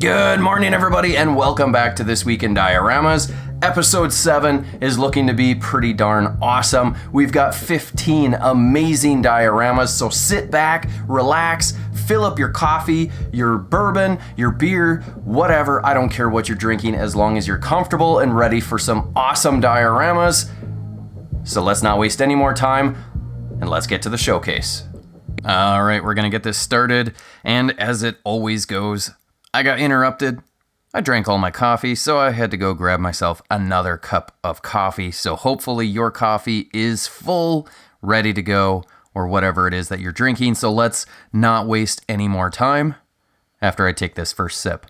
Good morning, everybody, and welcome back to This Week in Dioramas. Episode 7 is looking to be pretty darn awesome. We've got 15 amazing dioramas, so sit back, relax, fill up your coffee, your bourbon, your beer, whatever. I don't care what you're drinking as long as you're comfortable and ready for some awesome dioramas. So let's not waste any more time, and let's get to the showcase. All right, we're going to get this started, and as it always goes, I got interrupted. I drank all my coffee, so I had to go grab myself another cup of coffee. So hopefully your coffee is full, ready to go, or whatever it is that you're drinking. So let's not waste any more time after I take this first sip.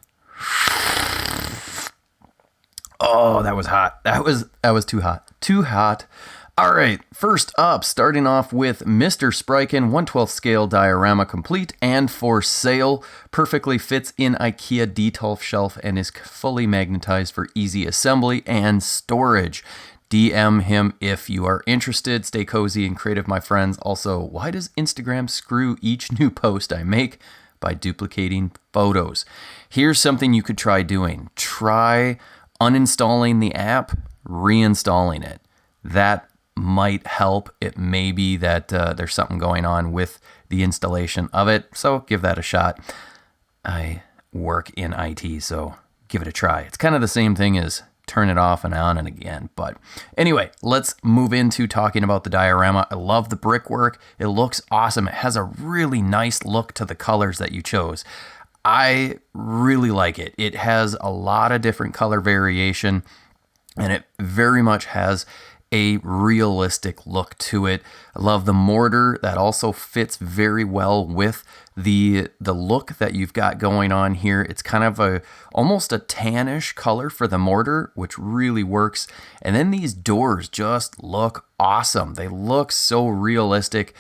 Oh, that was hot. That was too hot. Too hot. All right, first up, starting off with Mr. Spriken, 1/12 scale diorama complete and for sale. Perfectly fits in IKEA Detolf shelf and is fully magnetized for easy assembly and storage. DM him if you are interested. Stay cozy and creative, my friends. Also, why does Instagram screw each new post I make? By duplicating photos. Here's something you could try doing. Try uninstalling the app, reinstalling it. That might help. It may be that there's something going on with the installation of it, so give that a shot. I work in IT, so give it a try. It's kind of the same thing as turn it off and on and again. But anyway, let's move into talking about the diorama. I love the brickwork. It looks awesome. It has a really nice look to the colors that you chose. I really like it. It has a lot of different color variation, and it very much has a realistic look to it. I love the mortar. That also fits very well with the look that you've got going on here. It's kind of almost a tannish color for the mortar, which really works. And then these doors just look awesome. They look so realistic.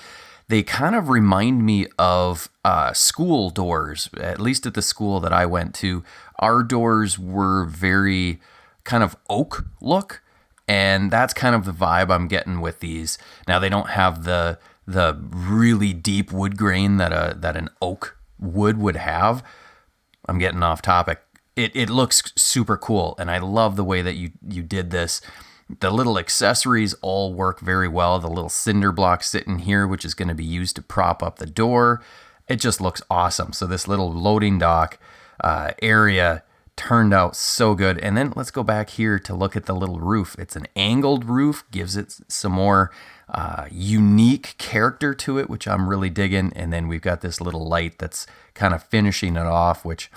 They kind of remind me of school doors, at least at the school that I went to. Our doors were very kind of oak look. And that's kind of the vibe I'm getting with these. Now, they don't have the really deep wood grain that an oak wood would have. I'm getting off topic. It looks super cool, and I love the way that you did this. The little accessories all work very well. The little cinder block sitting here, which is going to be used to prop up the door. It just looks awesome. So this little loading dock area turned out so good. And then let's go back here to look at the little roof. It's an angled roof, gives it some more unique character to it, which I'm really digging. And then we've got this little light that's kind of finishing it off, which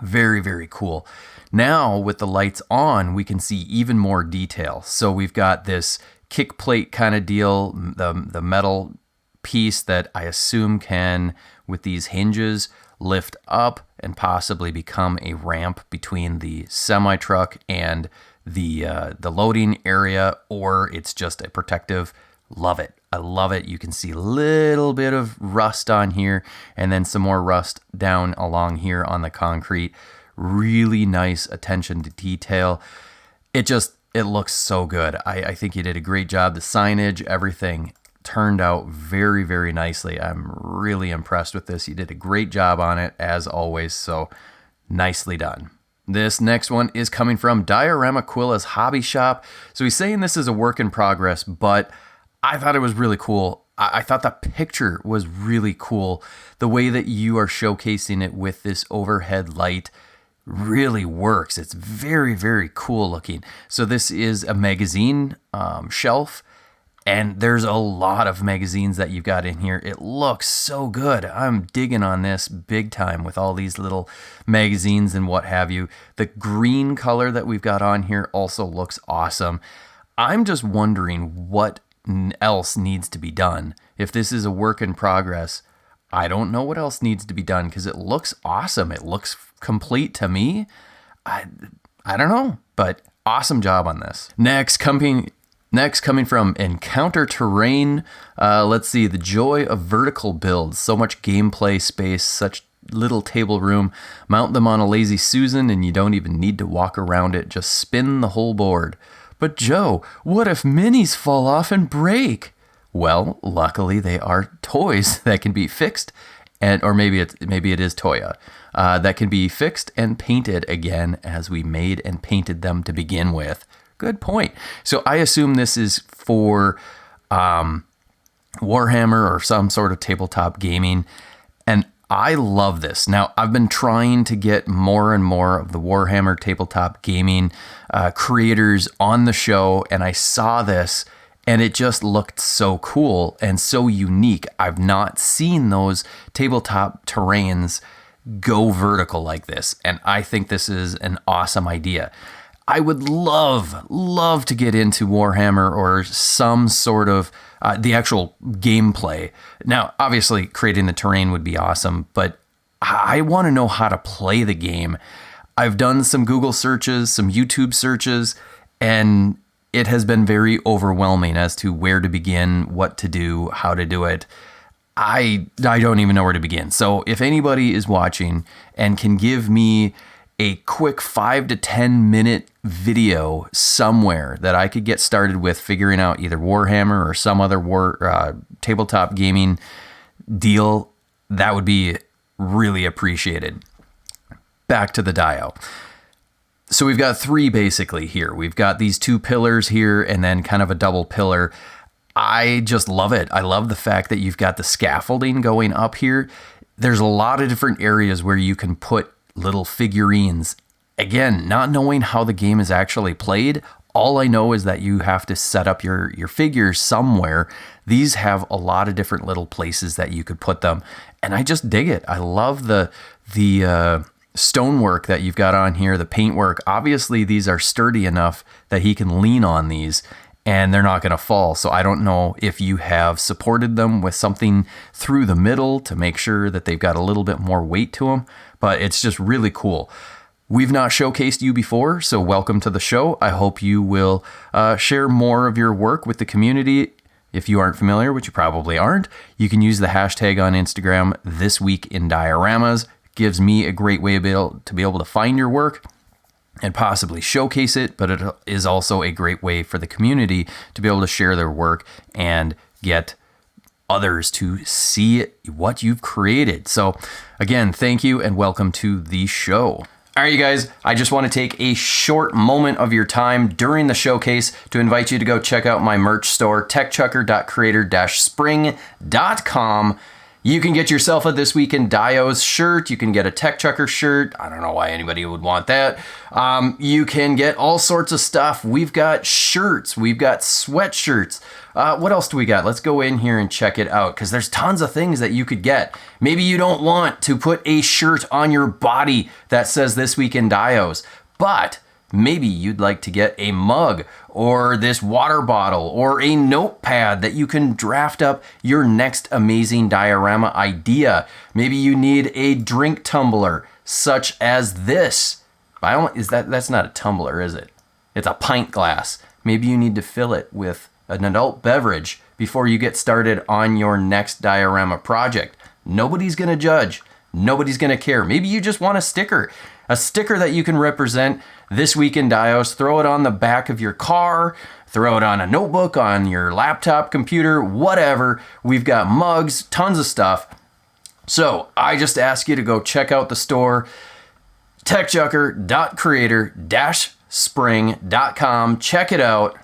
very, very cool. Now with the lights on, we can see even more detail. So we've got this kick plate kind of deal, the metal piece that I assume can, with these hinges, lift up and possibly become a ramp between the semi-truck and the loading area, or it's just a protective. Love it. I love it. You can see a little bit of rust on here and then some more rust down along here on the concrete. Really nice attention to detail. It looks so good. I think you did a great job. The signage, everything turned out very, very nicely. I'm really impressed with this. You did a great job on it, as always, so nicely done. This next one is coming from Dioramaquilla's Hobby Shop. So he's saying this is a work in progress, but I thought it was really cool. I thought the picture was really cool. The way that you are showcasing it with this overhead light really works. It's very, very cool looking. So this is a magazine shelf. And there's a lot of magazines that you've got in here. It looks so good. I'm digging on this big time with all these little magazines and what have you. The green color that we've got on here also looks awesome. I'm just wondering what else needs to be done. If this is a work in progress, I don't know what else needs to be done because it looks awesome. It looks complete to me. I don't know, but awesome job on this. Next, coming from Encounter Terrain, let's see, the joy of vertical builds. So much gameplay space, such little table room. Mount them on a lazy Susan and you don't even need to walk around it. Just spin the whole board. But Joe, what if minis fall off and break? Well, luckily they are toys that can be fixed and or maybe it is Toya, that can be fixed and painted again as we made and painted them to begin with. Good point. So I assume this is for Warhammer or some sort of tabletop gaming, and I love this. Now, I've been trying to get more and more of the Warhammer tabletop gaming creators on the show, and I saw this, and it just looked so cool and so unique. I've not seen those tabletop terrains go vertical like this, and I think this is an awesome idea. I would love to get into Warhammer or some sort of the actual gameplay. Now, obviously, creating the terrain would be awesome, but I want to know how to play the game. I've done some Google searches, some YouTube searches, and it has been very overwhelming as to where to begin, what to do, how to do it. I don't even know where to begin. So if anybody is watching and can give me a quick 5 to 10 minute video somewhere that I could get started with figuring out either Warhammer or some other tabletop gaming deal, that would be really appreciated. Back to the Dio. So we've got 3 basically here. We've got these 2 pillars here and then kind of a double pillar. I just love it. I love the fact that you've got the scaffolding going up here. There's a lot of different areas where you can put little figurines. Again, not knowing how the game is actually played, all I know is that you have to set up your figures somewhere. These have a lot of different little places that you could put them, and I just dig it. I love the stonework that you've got on here, the paintwork. Obviously, these are sturdy enough that he can lean on these, and they're not going to fall. So I don't know if you have supported them with something through the middle to make sure that they've got a little bit more weight to them, but it's just really cool. We've not showcased you before, so welcome to the show. I hope you will share more of your work with the community. If you aren't familiar, which you probably aren't, you can use the hashtag on Instagram, thisweekindioramas. Gives me a great way to be able to find your work and possibly showcase it, but it is also a great way for the community to be able to share their work and get others to see what you've created. So again, thank you and welcome to the show. All right, you guys, I just want to take a short moment of your time during the showcase to invite you to go check out my merch store, techchucker.creator-spring.com. You can get yourself a This Week in Dios shirt. You can get a TechChucker shirt. I don't know why anybody would want that. You can get all sorts of stuff. We've got shirts. We've got sweatshirts. What else do we got? Let's go in here and check it out because there's tons of things that you could get. Maybe you don't want to put a shirt on your body that says This Week in Dios, but maybe you'd like to get a mug or this water bottle or a notepad that you can draft up your next amazing diorama idea. Maybe you need a drink tumbler such as this. That's not a tumbler, is it? It's a pint glass. Maybe you need to fill it with an adult beverage before you get started on your next diorama project. Nobody's going to judge. Nobody's going to care. Maybe you just want a sticker that you can represent This Week in Dios. Throw it on the back of your car, throw it on a notebook, on your laptop, computer, whatever. We've got mugs, tons of stuff. So I just ask you to go check out the store, techchucker.creator-spring.com. Check it out.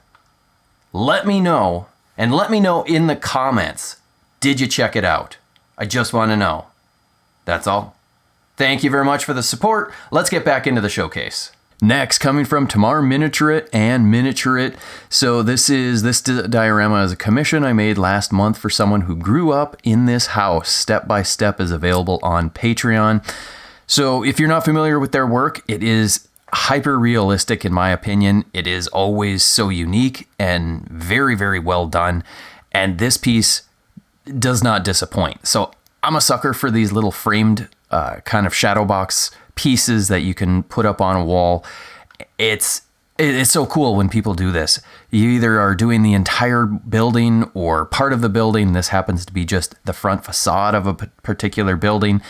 Let me know, and let me know in the comments, did you check it out? I just want to know. That's all. Thank you very much for the support. Let's get back into the showcase. Next, coming from Tamar Miniature and Miniature. So this diorama is a commission I made last month for someone who grew up in this house. Step by Step is available on Patreon. So if you're not familiar with their work, it is hyper realistic in my opinion. It is always so unique and very, very well done. And this piece does not disappoint. So I'm a sucker for these little framed kind of shadow box pieces that you can put up on a wall. It's so cool when people do this. You either are doing the entire building or part of the building. This happens to be just the front facade of a particular building.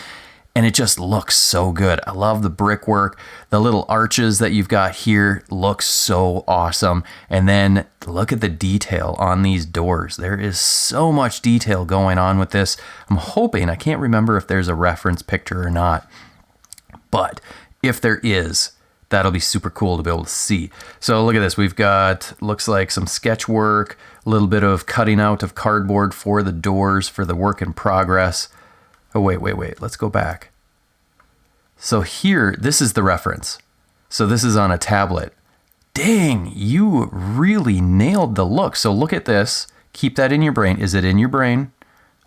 and it just looks so good. I love the brickwork. The little arches that you've got here look so awesome. And then look at the detail on these doors. There is so much detail going on with this. I'm hoping, I can't remember if there's a reference picture or not, but if there is, that'll be super cool to be able to see. So look at this. We've got, looks like some sketch work, a little bit of cutting out of cardboard for the doors for the work in progress. Oh, wait. Let's go back. So here, this is the reference. So this is on a tablet. Dang, you really nailed the look. So look at this. Keep that in your brain. Is it in your brain?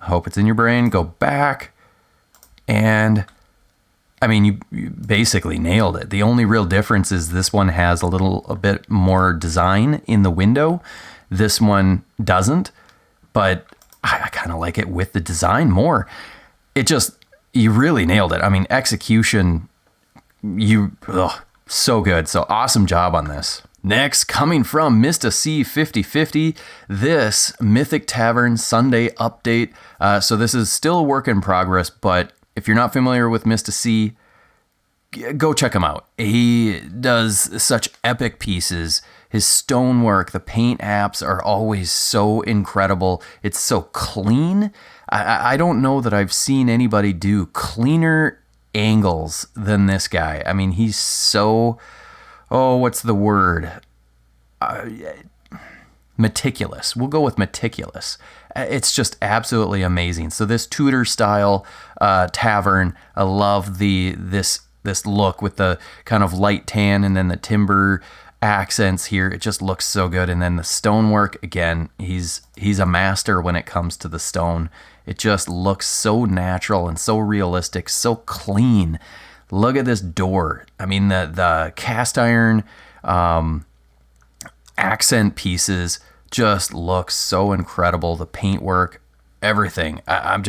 I hope it's in your brain. Go back. And I mean, you basically nailed it. The only real difference is this one has a bit more design in the window. This one doesn't, but I kind of like it with the design more. You really nailed it. I mean, execution, so good. So awesome job on this. Next, coming from Mr. C 5050, this Mythic Tavern Sunday update. So this is still a work in progress, but if you're not familiar with Mr. C, go check him out. He does such epic pieces. His stonework, the paint apps are always so incredible. It's so clean. I don't know that I've seen anybody do cleaner angles than this guy. I mean, he's so, what's the word? Meticulous. We'll go with meticulous. It's just absolutely amazing. So this Tudor style tavern, I love this look with the kind of light tan and then the timber accents here. It just looks so good. And then the stonework, again, he's a master when it comes to the stone. It just looks so natural and so realistic, so clean. Look at this door. I mean, the cast iron accent pieces just look so incredible. The paintwork, everything. I'm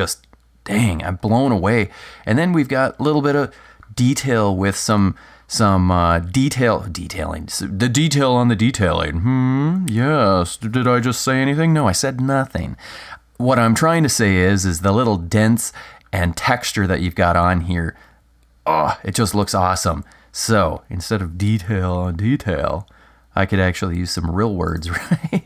blown away. And then we've got a little bit of detail with some detailing. The detail on the detailing. Yes. Did I just say anything? No, I said nothing. What I'm trying to say is the little dents and texture that you've got on here. Oh, it just looks awesome. So instead of detail on detail, I could actually use some real words, right?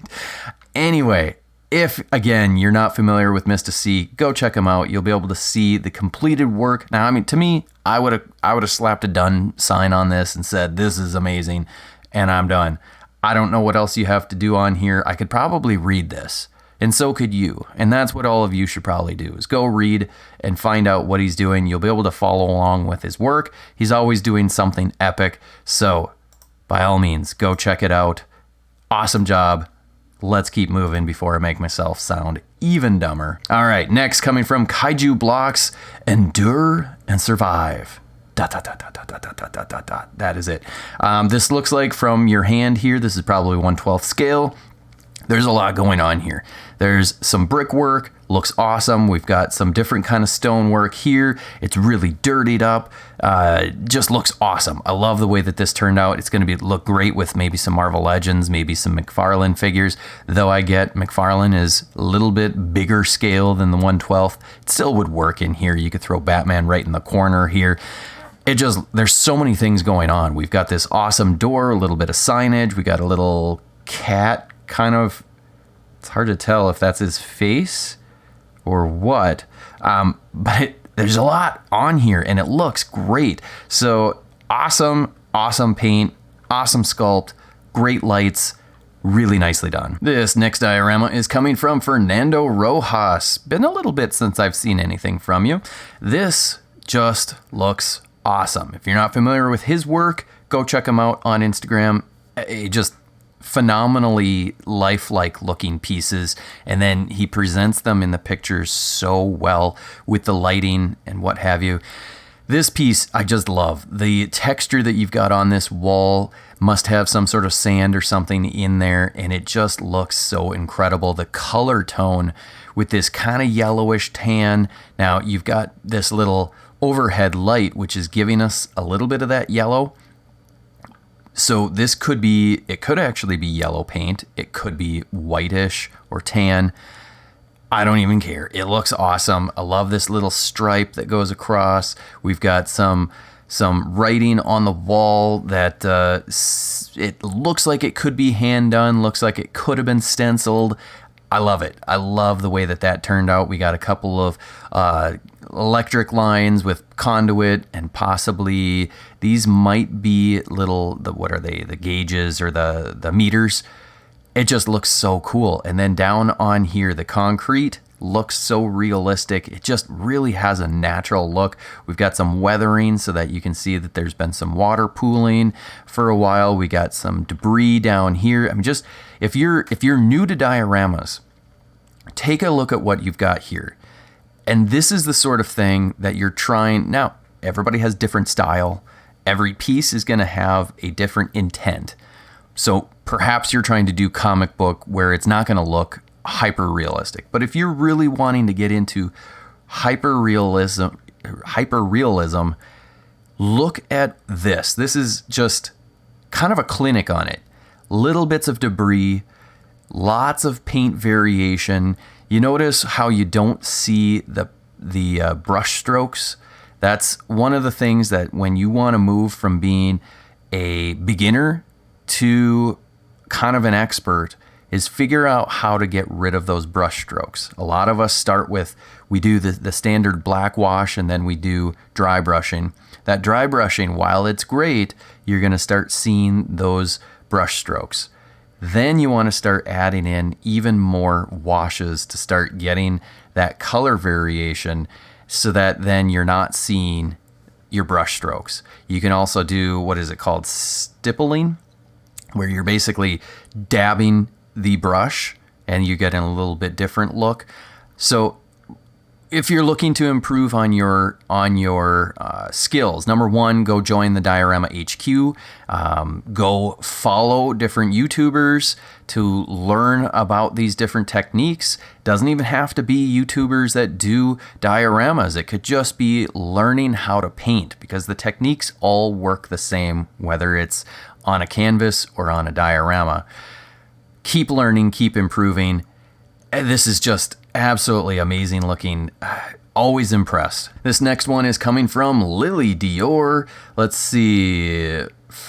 Anyway, if, again, you're not familiar with Mr. C, go check him out. You'll be able to see the completed work. Now, I mean, to me, I would have slapped a done sign on this and said, this is amazing, and I'm done. I don't know what else you have to do on here. I could probably read this, and so could you. And that's what all of you should probably do, is go read and find out what he's doing. You'll be able to follow along with his work. He's always doing something epic. So by all means, go check it out. Awesome job. Let's keep moving before I make myself sound even dumber. All right, next, coming from Kaiju Blocks, Endure and Survive. ... That is it. This looks like from your hand here, this is probably 1/12 scale. There's a lot going on here. There's some brickwork, looks awesome. We've got some different kind of stonework here. It's really dirtied up. Just looks awesome. I love the way that this turned out. It's going to look great with maybe some Marvel Legends, maybe some McFarlane figures. Though I get McFarlane is a little bit bigger scale than the 1/12. It still would work in here. You could throw Batman right in the corner here. There's so many things going on. We've got this awesome door, a little bit of signage. We got a little cat kind of, it's hard to tell if that's his face or what, but there's a lot on here and it looks great. So awesome paint, awesome sculpt, great lights, really nicely done. This next diorama is coming from Fernando Rojas. Been a little bit since I've seen anything from you. This just looks awesome. If you're not familiar with his work, go check him out on Instagram. Just phenomenally lifelike looking pieces, and then he presents them in the pictures so well with the lighting and what have you. This piece I just love. The texture that you've got on this wall must have some sort of sand or something in there, and it just looks so incredible. The color tone with this kind of yellowish tan. Now you've got this little overhead light which is giving us a little bit of that yellow. So it could actually be yellow paint. It could be whitish or tan. I don't even care. It looks awesome. I love this little stripe that goes across. We've got some writing on the wall that it looks like it could be hand done, looks like it could have been stenciled. I love it. I love the way that turned out. We got a couple of electric lines with conduit, and possibly these might be what are they? The gauges or the meters. It just looks so cool. And then down on here, the concrete looks so realistic. It just really has a natural look. We've got some weathering so that you can see that there's been some water pooling for a while. We got some debris down here. I mean, just if you're new to dioramas, take a look at what you've got here. And this is the sort of thing that you're trying. Now, everybody has different style. Every piece is going to have a different intent. So perhaps you're trying to do comic book where it's not going to look hyper realistic. But if you're really wanting to get into hyper realism, look at this. This is just kind of a clinic on it. Little bits of debris, lots of paint variation. You notice how you don't see the brush strokes. That's one of the things that when you want to move from being a beginner to kind of an expert is figure out how to get rid of those brush strokes. A lot of us we do the standard black wash, and then we do dry brushing. That dry brushing, while it's great, you're going to start seeing those brush strokes. Then you want to start adding in even more washes to start getting that color variation so that then you're not seeing your brush strokes. You can also do, what is it called? Stippling, where you're basically dabbing the brush and you get in a little bit different look. So if you're looking to improve on your skills, number one, go join the Diorama HQ. Go follow different YouTubers to learn about these different techniques. Doesn't even have to be YouTubers that do dioramas. It could just be learning how to paint, because the techniques all work the same, whether it's on a canvas or on a diorama. Keep learning, keep improving. This is just absolutely amazing looking. Always impressed. This next one is coming from Lily Dior. Let's see.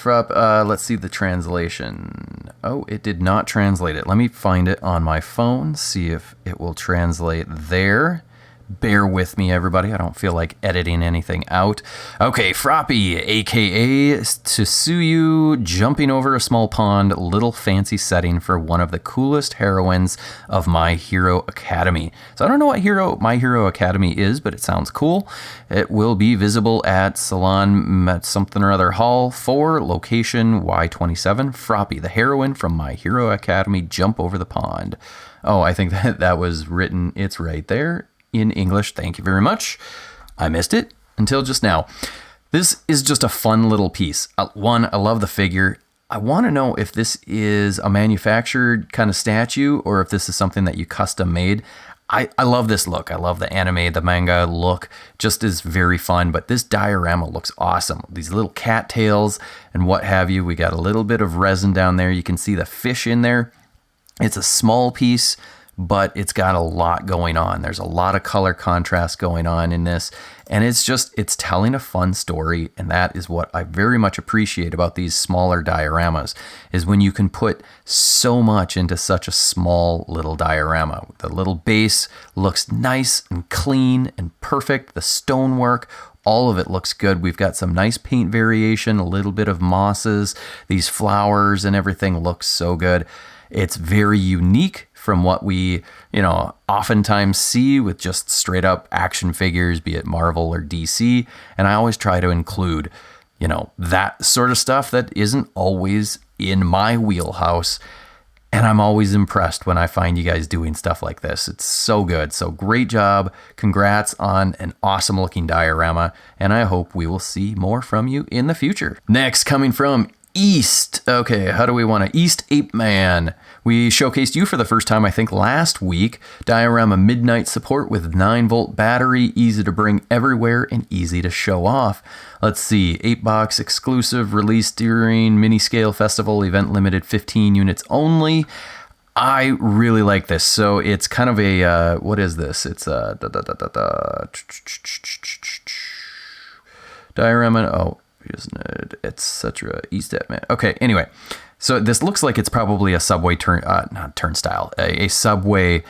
Let's see the translation. Oh, it did not translate it. Let me find it on my phone, see if it will translate there. Bear with me, everybody. I don't feel like editing anything out. Okay, Froppy, aka Tsuyu, jumping over a small pond, little fancy setting for one of the coolest heroines of My Hero Academy. So I don't know what My Hero Academy is, but it sounds cool. It will be visible at Salon something or other Hall 4, location Y27. Froppy, the heroine from My Hero Academy, jump over the pond. Oh, I think that was written. It's right there in English. Thank you very much. I missed it until just now. This is just a fun little piece. One, I love the figure. I want to know if this is a manufactured kind of statue or if this is something that you custom made. I love this look. I love the anime, the manga look. Just is very fun, but this diorama looks awesome. These little cattails and what have you. We got a little bit of resin down there. You can see the fish in there. It's a small piece, but it's got a lot going on. There's a lot of color contrast going on in this, and it's telling a fun story, and that is what I very much appreciate about these smaller dioramas, is when you can put so much into such a small little diorama. The little base looks nice and clean and perfect. The stonework, all of it looks good. We've got some nice paint variation, a little bit of mosses, these flowers and everything looks so good. It's very unique from what we, oftentimes see with just straight up action figures, be it Marvel or DC. And I always try to include, that sort of stuff that isn't always in my wheelhouse. And I'm always impressed when I find you guys doing stuff like this. It's so good. So great job. Congrats on an awesome looking diorama. And I hope we will see more from you in the future. Next, coming from East. Okay, how do we want to? East Ape Man. We showcased you for the first time, I think, last week. Diorama Midnight support with 9-volt battery, easy to bring everywhere and easy to show off. Let's see, 8-box exclusive, released during Mini Scale Festival, event limited 15 units only. I really like this. So it's kind of a, what is this? It's a diorama. Oh, isn't it? It's such a East End, man. Okay, anyway. So this looks like it's probably a subway not turnstile, a subway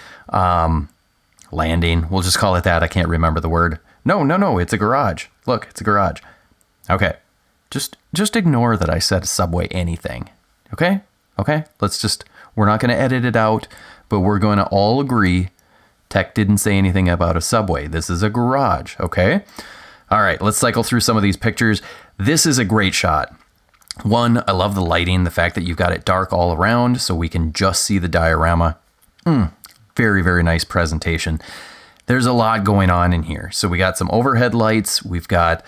landing. We'll just call it that. I can't remember the word. No. It's a garage. Look, it's a garage. Okay. Just ignore that I said subway anything. Okay? We're not going to edit it out, but we're going to all agree Tech didn't say anything about a subway. This is a garage. Okay? All right, let's cycle through some of these pictures. This is a great shot. One, I love the lighting, the fact that you've got it dark all around so we can just see the diorama. Very, very nice presentation. There's a lot going on in here. So we got some overhead lights. We've got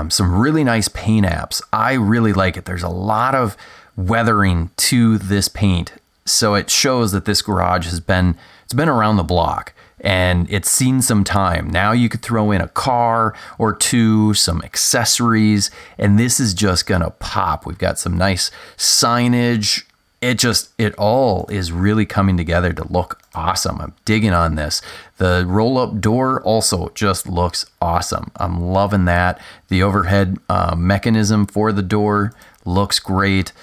some really nice paint apps. I really like it. There's a lot of weathering to this paint. So it shows that this garage it's been around the block and it's seen some time. Now you could throw in a car or two, some accessories, and this is just gonna pop. We've got some nice signage. It all is really coming together to look awesome. I'm digging on this. The roll-up door also just looks awesome. I'm loving that. The overhead mechanism for the door looks great.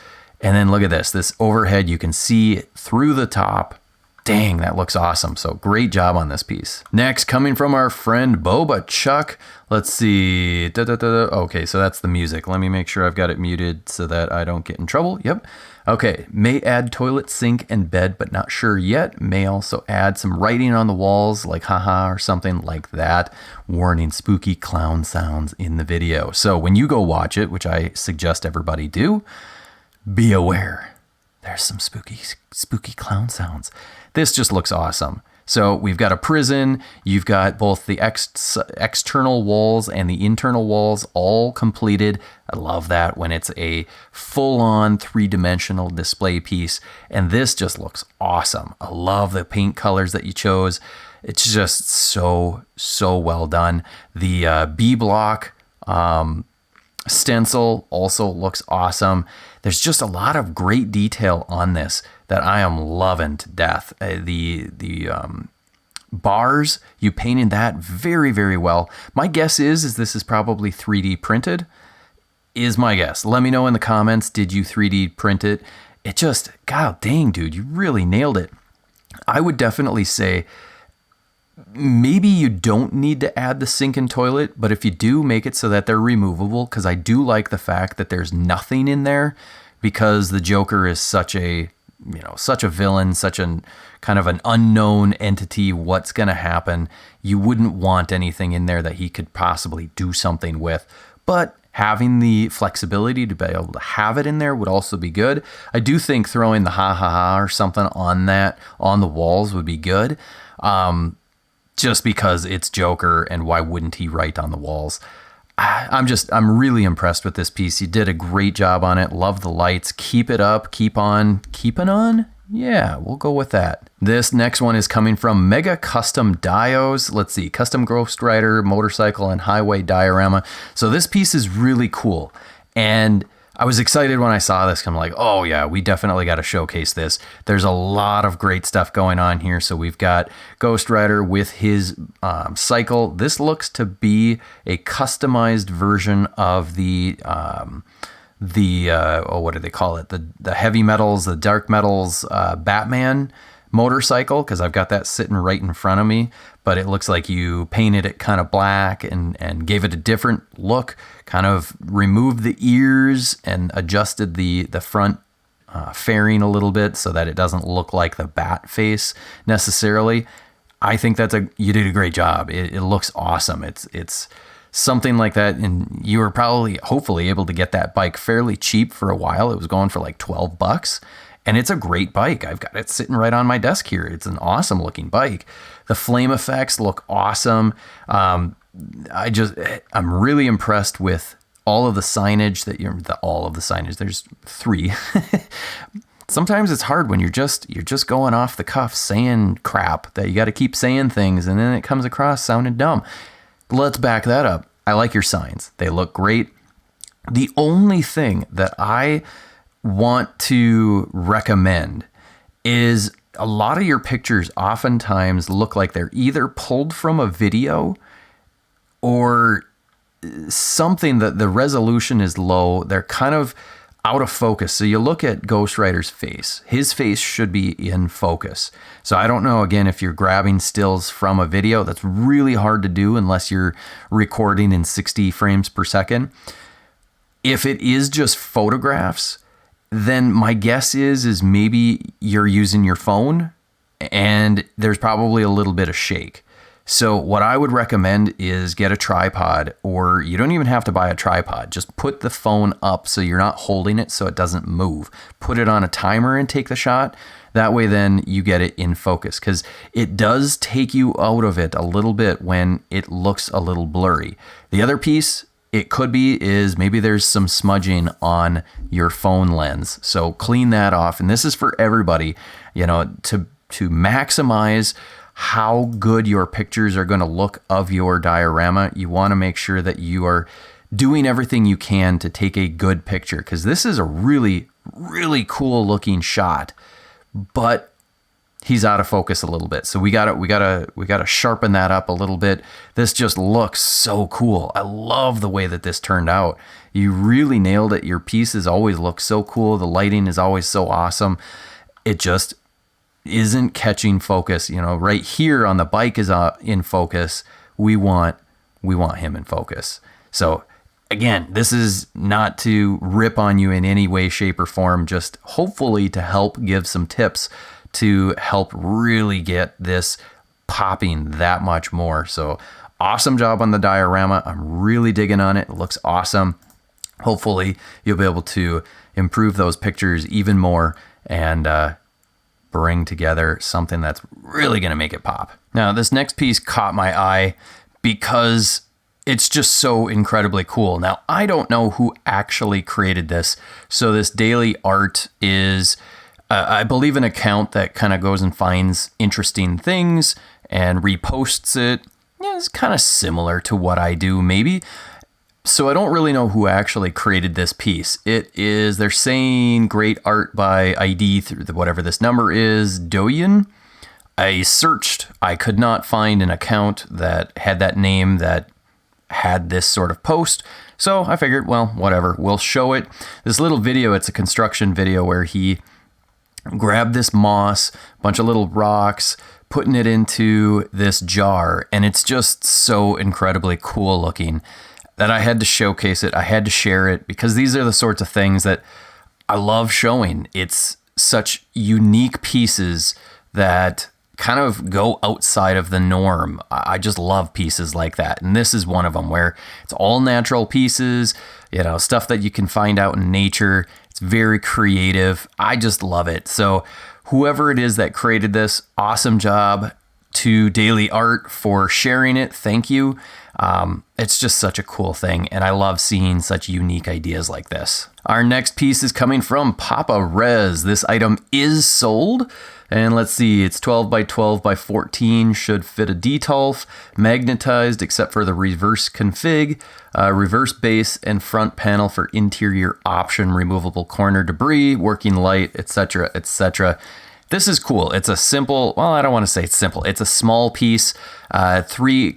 And then look at this overhead, you can see through the top. Dang, that looks awesome. So great job on this piece. Next, coming from our friend Boba Chuck. Let's see. Okay, so that's the music. Let me make sure I've got it muted so that I don't get in trouble. Yep. Okay, may add toilet, sink, and bed, but not sure yet. May also add some writing on the walls, like haha or something like that. Warning, spooky clown sounds in the video. So when you go watch it, which I suggest everybody do, be aware. There's some spooky clown sounds. This just looks awesome. So we've got a prison. You've got both the external walls and the internal walls all completed. I love that when it's a full-on three-dimensional display piece. And this just looks awesome. I love the paint colors that you chose. It's just so well done. The B block stencil also looks awesome. There's just a lot of great detail on this that I am loving to death. The bars, you painted that very, very well. My guess is this is probably 3D printed, is my guess. Let me know in the comments, did you 3D print it? It just, god dang, dude, you really nailed it. I would definitely say maybe you don't need to add the sink and toilet, but if you do, make it so that they're removable, because I do like the fact that there's nothing in there, because the Joker is such a villain, such an kind of an unknown entity. What's going to happen? You wouldn't want anything in there that he could possibly do something with, but having the flexibility to be able to have it in there would also be good. I do think throwing the ha ha ha or something on the walls would be good. Just because it's Joker, and why wouldn't he write on the walls? I'm really impressed with this piece. You did a great job on it. Love the lights. Keep it up. Keep on keeping on. Yeah, we'll go with that. This next one is coming from Mega Custom Dios. Let's see, Custom Ghost Rider, Motorcycle, and Highway Diorama. So this piece is really cool. And I was excited when I saw this. I'm like, oh yeah, we definitely got to showcase this. There's a lot of great stuff going on here. So we've got Ghost Rider with his cycle. This looks to be a customized version of the what do they call it? The heavy metals, the dark metals Batman motorcycle, because I've got that sitting right in front of me, but it looks like you painted it kind of black and gave it a different look, kind of removed the ears and adjusted the front fairing a little bit so that it doesn't look like the bat face necessarily. I think you did a great job. It looks awesome. It's something like that, and you were hopefully able to get that bike fairly cheap for a while. It was going for like $12. And it's a great bike. I've got it sitting right on my desk here. It's an awesome looking bike. The flame effects look awesome. I'm really impressed with all of the signage There's 3. Sometimes it's hard when you're just going off the cuff saying crap that you got to keep saying things, and then it comes across sounding dumb. Let's back that up. I like your signs. They look great. The only thing that I want to recommend is a lot of your pictures oftentimes look like they're either pulled from a video or something that the resolution is low. They're kind of out of focus. So you look at Ghost Rider's face. His face should be in focus. So I don't know, again, if you're grabbing stills from a video. That's really hard to do unless you're recording in 60 frames per second. If it is just photographs, then my guess is maybe you're using your phone and there's probably a little bit of shake. So what I would recommend is get a tripod, or you don't even have to buy a tripod. Just put the phone up so you're not holding it so it doesn't move. Put it on a timer and take the shot. That way then you get it in focus, because it does take you out of it a little bit when it looks a little blurry. The other piece it could be is maybe there's some smudging on your phone lens. So clean that off. And this is for everybody, to maximize how good your pictures are going to look of your diorama. You want to make sure that you are doing everything you can to take a good picture, because this is a really, really cool looking shot, but he's out of focus a little bit. So we gotta sharpen that up a little bit. This just looks so cool. I love the way that this turned out. You really nailed it. Your pieces always look so cool. The lighting is always so awesome. It just isn't catching focus. Right here on the bike is in focus. We want him in focus. So again, this is not to rip on you in any way, shape, or form, just hopefully to help give some tips to help really get this popping that much more. So awesome job on the diorama. I'm really digging on it. It looks awesome. Hopefully you'll be able to improve those pictures even more and bring together something that's really going to make it pop. Now, this next piece caught my eye because it's just so incredibly cool. Now, I don't know who actually created this. So this daily art is, I believe, an account that kind of goes and finds interesting things and reposts it. Yeah, it's kind of similar to what I do, maybe. So I don't really know who actually created this piece. They're saying great art by ID through whatever this number is, Doyen. I searched, I could not find an account that had that name that had this sort of post. So I figured, well, whatever, we'll show it. This little video, it's a construction video where he grabbed this moss, a bunch of little rocks, putting it into this jar, and it's just so incredibly cool looking that I had to showcase it. I had to share it because these are the sorts of things that I love showing. It's such unique pieces that kind of go outside of the norm. I just love pieces like that. And this is one of them where it's all natural pieces, stuff that you can find out in nature. It's very creative. I just love it. So whoever it is that created this, awesome job to Daily Art for sharing it. Thank you. It's just such a cool thing, and I love seeing such unique ideas like this. Our next piece is coming from Papa Rez. This item is sold, and let's see, it's 12 by 12 by 14, should fit a Detolf, magnetized except for the reverse config, reverse base and front panel for interior option, removable corner debris, working light, etc., etc. This is cool. It's a simple, well, I don't want to say it's simple. It's a small piece, three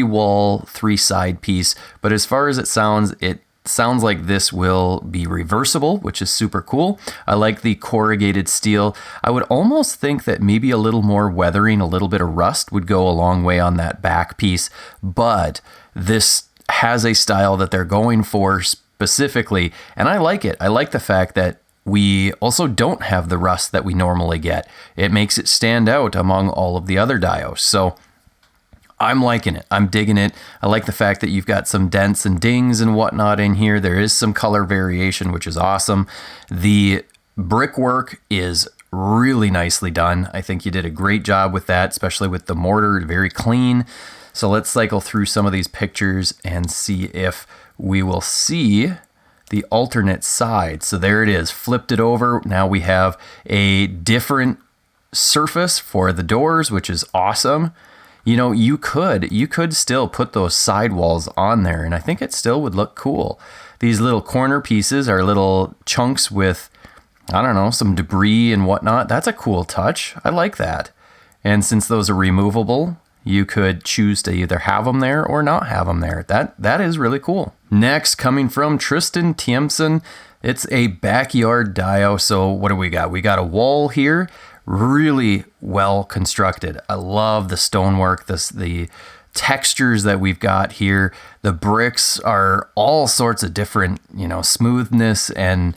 wall, 3 side piece. But as far as it sounds like this will be reversible, which is super cool. I like the corrugated steel. I would almost think that maybe a little more weathering, a little bit of rust would go a long way on that back piece. But this has a style that they're going for specifically, and I like it. I like the fact that we also don't have the rust that we normally get. It makes it stand out among all of the other dios. So I'm liking it. I'm digging it. I like the fact that you've got some dents and dings and whatnot in here. There is some color variation, which is awesome. The brickwork is really nicely done. I think you did a great job with that, especially with the mortar, very clean. So let's cycle through some of these pictures and see if we will see the alternate side. So there it is, flipped it over. Now we have a different surface for the doors, which is awesome. You could still put those sidewalls on there, and I think it still would look cool. These little corner pieces are little chunks with I don't know, some debris and whatnot. That's a cool touch. I like that. And since those are removable, you could choose to either have them there or not have them there. That is really cool. Next, coming from Tristan Tiemson, it's a backyard dio. So what do we got? We got a wall here, really well constructed. I love the stonework, the textures that we've got here. The bricks are all sorts of different, smoothness and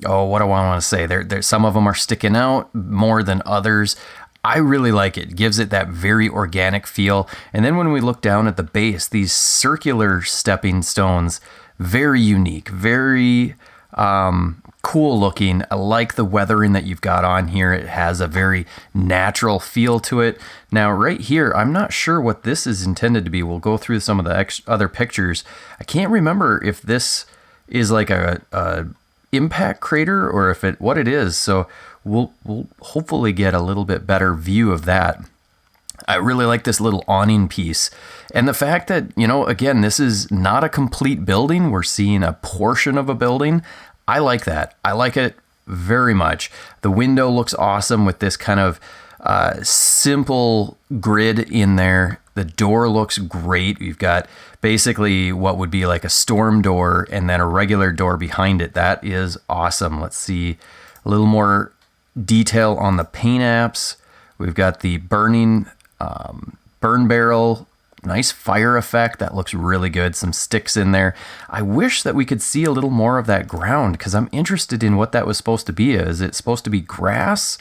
what do I want to say? There, some of them are sticking out more than others. I really like it. It gives it that very organic feel. And then when we look down at the base, these circular stepping stones, very unique, very cool looking. I like the weathering that you've got on here. It has a very natural feel to it. Now, right here, I'm not sure what this is intended to be. We'll go through some of the other pictures. I can't remember if this is like a impact crater or what it is. So we'll hopefully get a little bit better view of that. I really like this little awning piece. And the fact that, again, this is not a complete building. We're seeing a portion of a building. I like that. I like it very much. The window looks awesome with this kind of simple grid in there. The door looks great. We've got basically what would be like a storm door and then a regular door behind it. That is awesome. Let's see a little more detail on the paint apps. We've got the burn barrel, nice fire effect. That looks really good. Some sticks in there. I wish that we could see a little more of that ground because I'm interested in what that was supposed to be. Is it supposed to be grass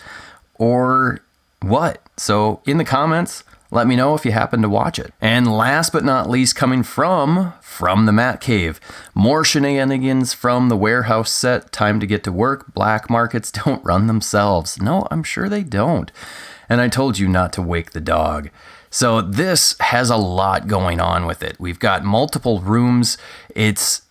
or what? So in the comments, let me know if you happen to watch it. And last but not least, coming from the Matt Cave, more shenanigans from the warehouse set. Time to get to work. Black markets don't run themselves. No, I'm sure they don't. And I told you not to wake the dog. So this has a lot going on with it. We've got multiple rooms. It's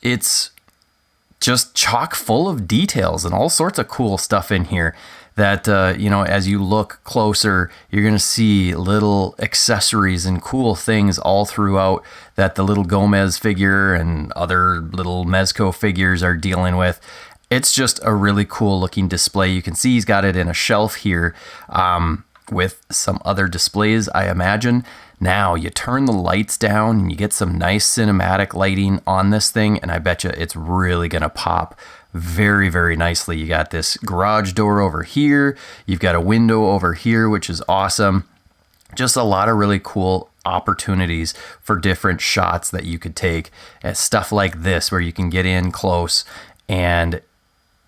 just chock full of details and all sorts of cool stuff in here that, as you look closer, you're going to see little accessories and cool things all throughout that the little Gomez figure and other little Mezco figures are dealing with. It's just a really cool looking display. You can see he's got it in a shelf here with some other displays, I imagine. Now you turn the lights down and you get some nice cinematic lighting on this thing, and I bet you it's really going to pop very, very nicely. You got this garage door over here. You've got a window over here, which is awesome. Just a lot of really cool opportunities for different shots that you could take. Stuff like this where you can get in close, and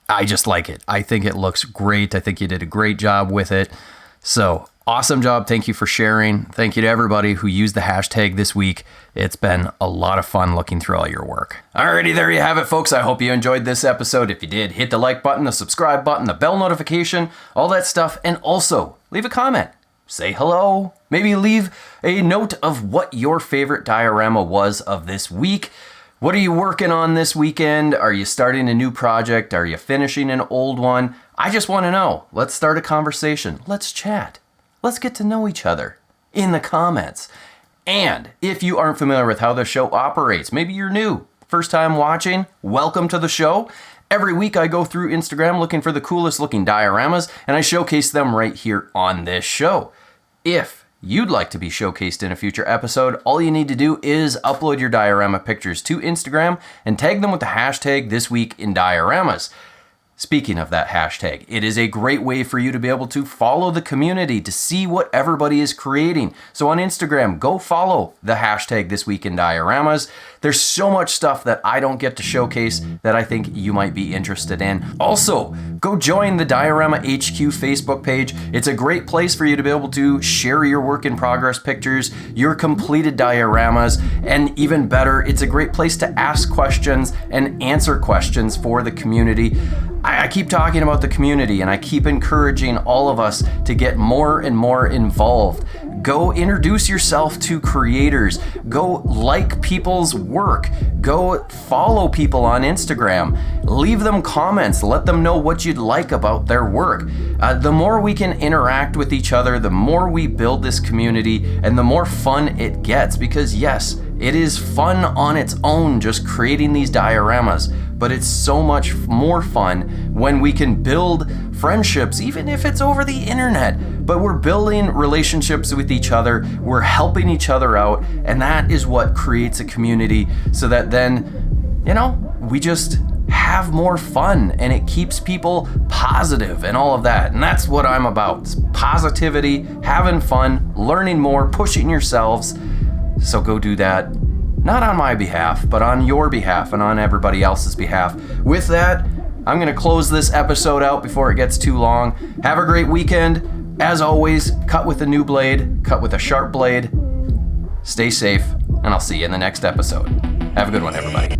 I just like it. I think it looks great. I think you did a great job with it. So awesome job. Thank you for sharing. Thank you to everybody who used the hashtag this week. It's been a lot of fun looking through all your work. Alrighty, there you have it, folks. I hope you enjoyed this episode. If you did, hit the like button, the subscribe button, the bell notification, all that stuff. And also, leave a comment. Say hello. Maybe leave a note of what your favorite diorama was of this week. What are you working on this weekend? Are you starting a new project? Are you finishing an old one? I just want to know. Let's start a conversation. Let's chat. Let's get to know each other in the comments. And if you aren't familiar with how the show operates, maybe you're new, first time watching, welcome to the show. Every week I go through Instagram looking for the coolest looking dioramas, and I showcase them right here on this show. If you'd like to be showcased in a future episode, all you need to do is upload your diorama pictures to Instagram and tag them with the hashtag thisweekindioramas. Speaking of that hashtag, it is a great way for you to be able to follow the community to see what everybody is creating. So on Instagram, go follow the hashtag thisweekindioramas. There's so much stuff that I don't get to showcase that I think you might be interested in. Also, go join the Diorama HQ Facebook page. It's a great place for you to be able to share your work in progress pictures, your completed dioramas, and even better, it's a great place to ask questions and answer questions for the community. I keep talking about the community and I keep encouraging all of us to get more and more involved. Go introduce yourself to creators. Go like people's work. Go follow people on Instagram. Leave them comments. Let them know what you'd like about their work. The more we can interact with each other, the more we build this community and the more fun it gets. Because yes, it is fun on its own just creating these dioramas. but it's so much more fun when we can build friendships, even if it's over the internet. But we're building relationships with each other, we're helping each other out, and that is what creates a community, so that then, you know, we just have more fun and it keeps people positive and all of that. And that's what I'm about. It's positivity, having fun, learning more, pushing yourselves. So go do that. Not on my behalf, but on your behalf and on everybody else's behalf. With that, I'm going to close this episode out before it gets too long. Have a great weekend. As always, cut with a new blade, cut with a sharp blade. Stay safe, and I'll see you in the next episode. Have a good one, everybody.